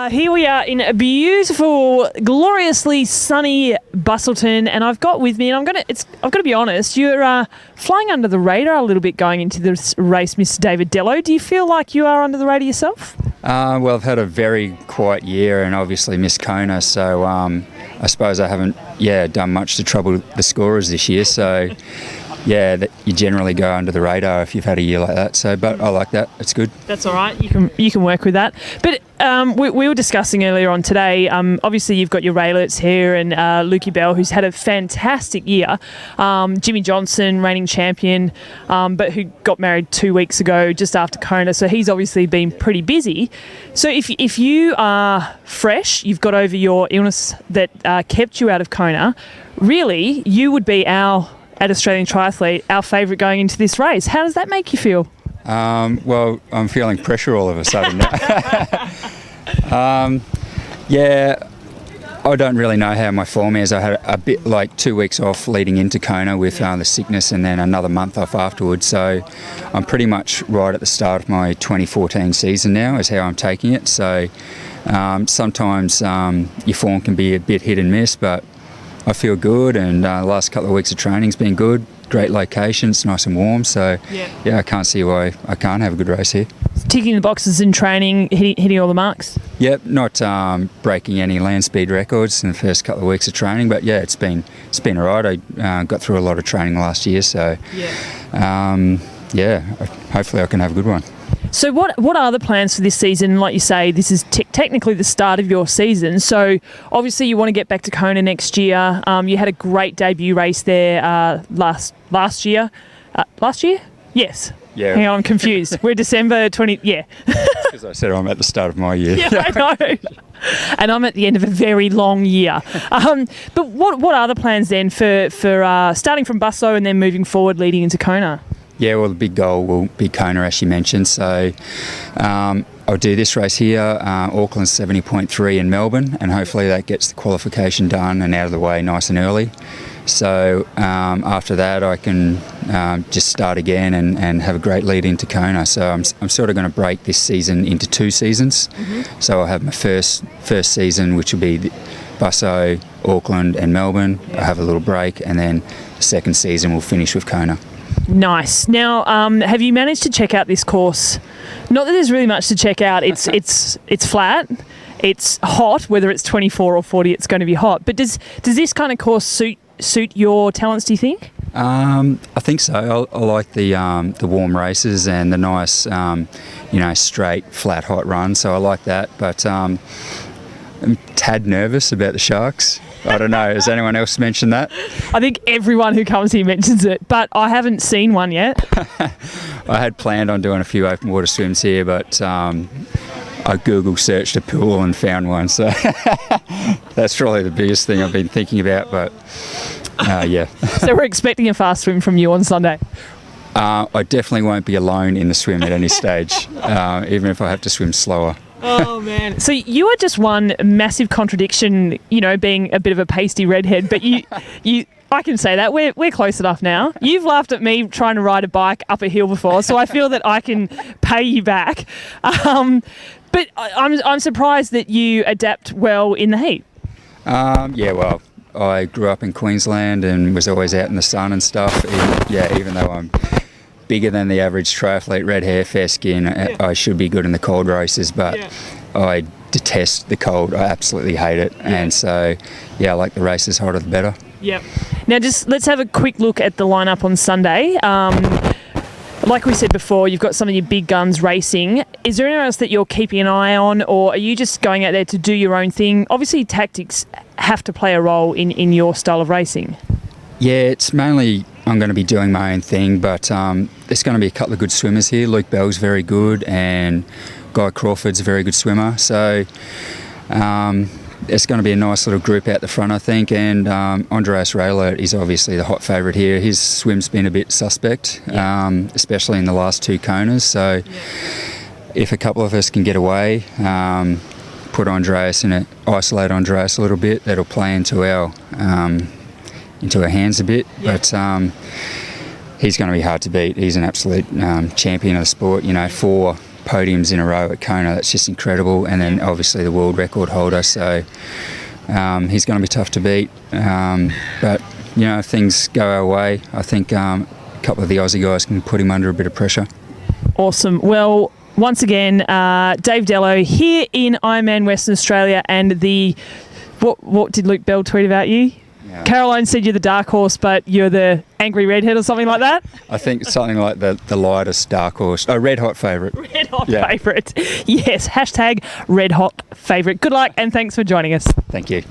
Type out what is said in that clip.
Here we are in a beautiful, gloriously sunny Busselton, and I've got with me, and I've got to be honest, you're flying under the radar a little bit going into this race, Mr. DaveDellow. Do you feel like you are under the radar yourself? Well, I've had a very quiet year and obviously missed Kona, so I suppose I haven't done much to trouble the scorers this year. So you generally go under the radar if you've had a year like that. So, but I like that. It's good. That's all right. You can work with that. But we were discussing earlier on today. Obviously, you've got your Raylets here and Lukey Bell, who's had a fantastic year. Jimmy Johnson, reigning champion, but who got married 2 weeks ago, just after Kona. So he's obviously been pretty busy. So if you are fresh, you've got over your illness that kept you out of Kona. Really, you would be at Australian Triathlete, our favourite going into this race. How does that make you feel? Well, I'm feeling pressure all of a sudden. I don't really know how my form is. I had a bit like 2 weeks off leading into Kona with the sickness and then another month off afterwards. So I'm pretty much right at the start of my 2014 season now is how I'm taking it. So sometimes your form can be a bit hit and miss, but I feel good, and the last couple of weeks of training's been good. Great location, it's nice and warm, so I can't see why I can't have a good race here. Ticking the boxes in training, hitting all the marks? Yep, not breaking any land speed records in the first couple of weeks of training, but it's been all right. I got through a lot of training last year, so hopefully I can have a good one. So what are the plans for this season? Like you say, this is technically the start of your season. So obviously you want to get back to Kona next year. You had a great debut race there last year. Last year? Yes. Yeah. Hang on, I'm confused. We're December 20... Yeah. Because I said I'm at the start of my year. Yeah, I know. And I'm at the end of a very long year. But what are the plans then for starting from Busso and then moving forward leading into Kona? Yeah, well, the big goal will be Kona, as you mentioned. So I'll do this race here, Auckland's 70.3 in Melbourne, and hopefully that gets the qualification done and out of the way nice and early. So after that, I can just start again and have a great lead into Kona. So I'm sort of going to break this season into 2 seasons. Mm-hmm. So I'll have my first season, which will be Busso, Auckland and Melbourne. Yeah. I'll have a little break, and then the second season will finish with Kona. Nice. Now, have you managed to check out this course? Not that there's really much to check out. It's flat. It's hot. Whether it's 24 or 40, it's going to be hot. But does this kind of course suit your talents, do you think? I think so. I like the warm races and the nice, straight, flat, hot run. So I like that. But I'm a tad nervous about the sharks. I don't know. Has anyone else mentioned that? I think everyone who comes here mentions it, but I haven't seen one yet. I had planned on doing a few open water swims here, but I Google searched a pool and found one. So that's probably the biggest thing I've been thinking about. But So we're expecting a fast swim from you on Sunday? I definitely won't be alone in the swim at any stage, even if I have to swim slower. Oh, man. So you are just one massive contradiction, being a bit of a pasty redhead, but you I can say that. We're close enough now. You've laughed at me trying to ride a bike up a hill before, so I feel that I can pay you back. But I'm surprised that you adapt well in the heat. Well, I grew up in Queensland and was always out in the sun and stuff. Even though I'm bigger than the average triathlete, red hair, fair skin, I should be good in the cold races, but I detest the cold. I absolutely hate it. And so, I like the races hotter the better. Yep. Now let's have a quick look at the lineup on Sunday. Like we said before, you've got some of your big guns racing. Is there anyone else that you're keeping an eye on, or are you just going out there to do your own thing? Obviously, tactics have to play a role in your style of racing. Yeah, it's mainly I'm going to be doing my own thing, but there's going to be a couple of good swimmers here. Luke Bell's very good, and Guy Crawford's a very good swimmer. So it's going to be a nice little group out the front, I think. And Andreas Raylert is obviously the hot favourite here. His swim's been a bit suspect, especially in the last 2 Konas. So if a couple of us can get away, put Andreas in it, isolate Andreas a little bit, that'll play into our hands a bit. But he's going to be hard to beat. He's an absolute champion of the sport. 4 podiums in a row at Kona. That's just incredible. And then obviously the world record holder. So he's going to be tough to beat. But, you know, if things go our way, I think a couple of the Aussie guys can put him under a bit of pressure. Awesome. Well, once again, Dave Dellow here in Ironman Western Australia, and what did Luke Bell tweet about you? Yeah. Caroline said you're the dark horse, but you're the angry redhead or something like that? I think something like the lightest dark horse. Oh, red hot favourite. Red hot favourite. Yes, hashtag red hot favourite. Good luck and thanks for joining us. Thank you.